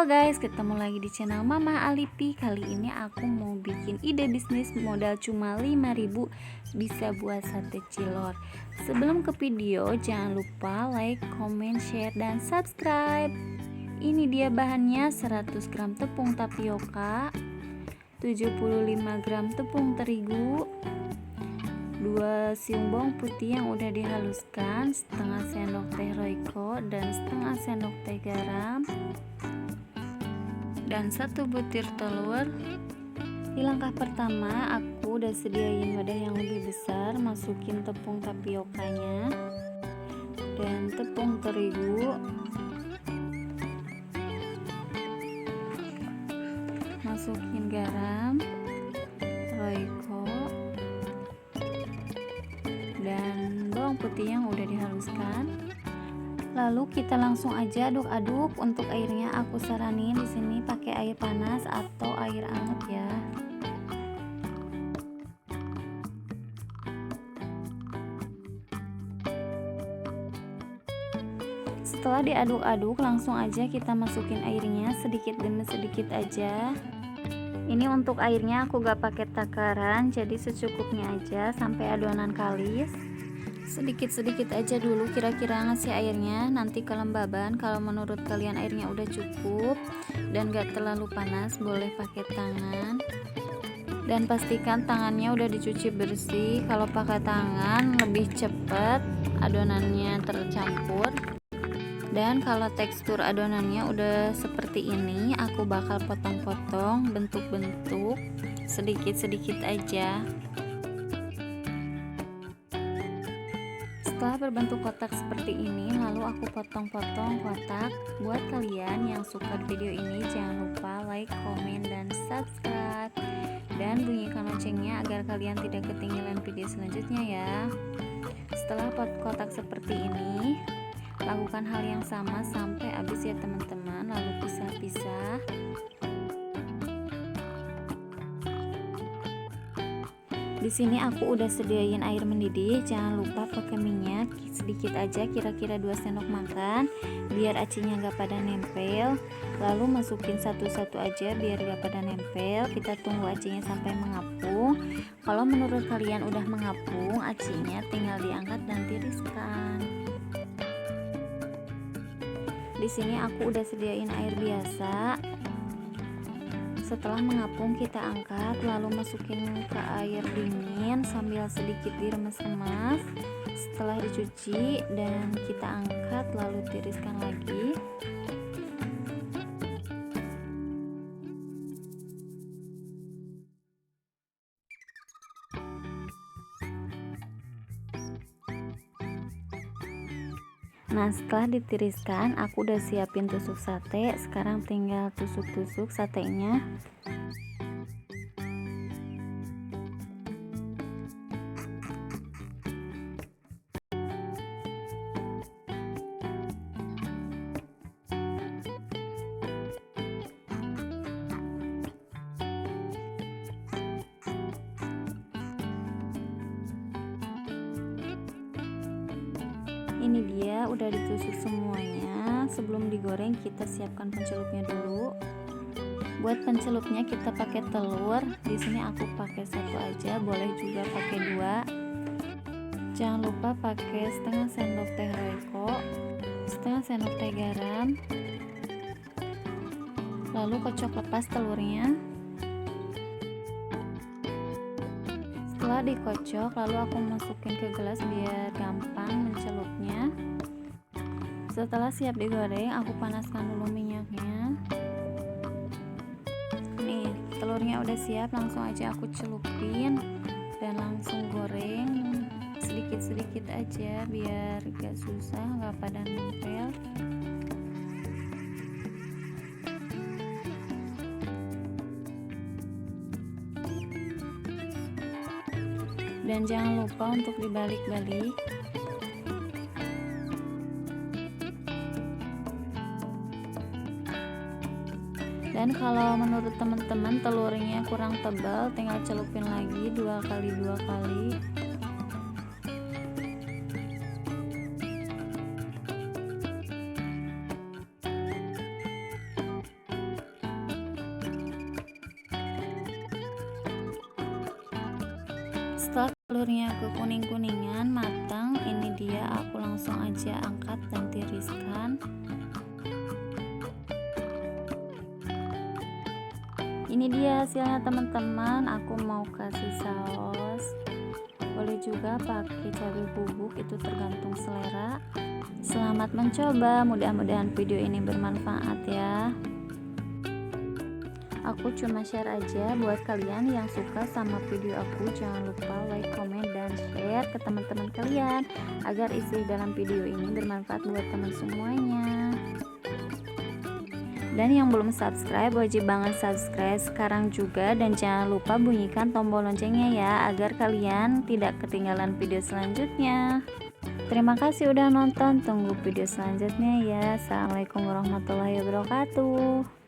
Halo guys, ketemu lagi di channel Mama Alipi. Kali ini aku mau bikin ide bisnis modal cuma 5.000 bisa buat sate cilor. Sebelum ke video, jangan lupa like, comment, share, dan subscribe. Ini dia bahannya: 100 gram tepung tapioka, 75 gram tepung terigu, 2 siung bawang putih yang udah dihaluskan, setengah sendok teh Royco dan setengah sendok teh garam, dan 1 butir telur. Di langkah pertama aku udah sediain wadah yang lebih besar, masukin tepung tapiokanya dan tepung terigu, masukin garam, Royco, dan bawang putih yang udah dihaluskan. Lalu kita langsung aja aduk-aduk. Untuk airnya aku saranin di sini pakai air panas atau air hangat ya. Setelah diaduk-aduk, langsung aja kita masukin airnya sedikit demi sedikit aja. Ini untuk airnya aku gak pakai takaran, jadi secukupnya aja sampai adonan kalis. Sedikit-sedikit aja dulu kira-kira ngasih airnya, nanti kelembaban. Kalau menurut kalian airnya udah cukup dan gak terlalu panas, boleh pakai tangan. Dan pastikan tangannya udah dicuci bersih. Kalau pakai tangan lebih cepat adonannya tercampur. Dan kalau tekstur adonannya udah seperti ini, aku bakal potong-potong bentuk-bentuk sedikit-sedikit aja. Setelah berbentuk kotak seperti ini, lalu aku potong-potong kotak. Buat kalian yang suka video ini, jangan lupa like, komen, dan subscribe, dan bunyikan loncengnya agar kalian tidak ketinggalan video selanjutnya ya. Setelah pot kotak seperti ini, lakukan hal yang sama sampai habis ya teman-teman. Lalu pisah-pisah. Di sini aku udah sediain air mendidih. Jangan lupa pakai minyak sedikit aja, kira-kira 2 sendok makan, biar acinya gak pada nempel. Lalu masukin satu-satu aja biar gak pada nempel. Kita tunggu acinya sampai mengapung. Kalau menurut kalian udah mengapung acinya, tinggal diangkat dan tiriskan. Di sini aku udah sediain air biasa. Setelah mengapung kita angkat, lalu masukin ke air dingin sambil sedikit diremes-remes. Setelah dicuci dan kita angkat, lalu tiriskan lagi. Nah, setelah ditiriskan, aku udah siapin tusuk sate. Sekarang tinggal tusuk-tusuk satenya. Ini dia udah ditusuk semuanya. Sebelum digoreng kita siapkan pencelupnya dulu. Buat pencelupnya kita pakai telur. Di sini aku pakai 1 aja, boleh juga pakai 2. Jangan lupa pakai setengah sendok teh Royco, setengah sendok teh garam. Lalu kocok lepas telurnya. Setelah dikocok, lalu aku masukin ke gelas biar gampang mencelupnya. Setelah siap digoreng, aku panaskan dulu minyaknya. Nih, telurnya udah siap, langsung aja aku celupin dan langsung goreng sedikit-sedikit aja biar gak susah, gak pada nempel. Dan jangan lupa untuk dibalik-balik. Dan kalau menurut teman-teman telurnya kurang tebal, tinggal celupin lagi 2 kali 2 kali. Setelah telurnya kekuning-kuningan matang, ini dia aku langsung aja angkat dan tiriskan. Ini dia hasilnya teman-teman, aku mau kasih saus. Boleh juga pakai cabai bubuk, itu tergantung selera. Selamat mencoba, mudah-mudahan video ini bermanfaat ya. Aku cuma share aja buat kalian yang suka sama video aku. Jangan lupa like, comment, dan share ke teman-teman kalian agar isi dalam video ini bermanfaat buat teman semuanya. Dan yang belum subscribe wajib banget subscribe sekarang juga, dan jangan lupa bunyikan tombol loncengnya ya agar kalian tidak ketinggalan video selanjutnya. Terima kasih udah nonton, tunggu video selanjutnya ya. Assalamualaikum warahmatullahi wabarakatuh.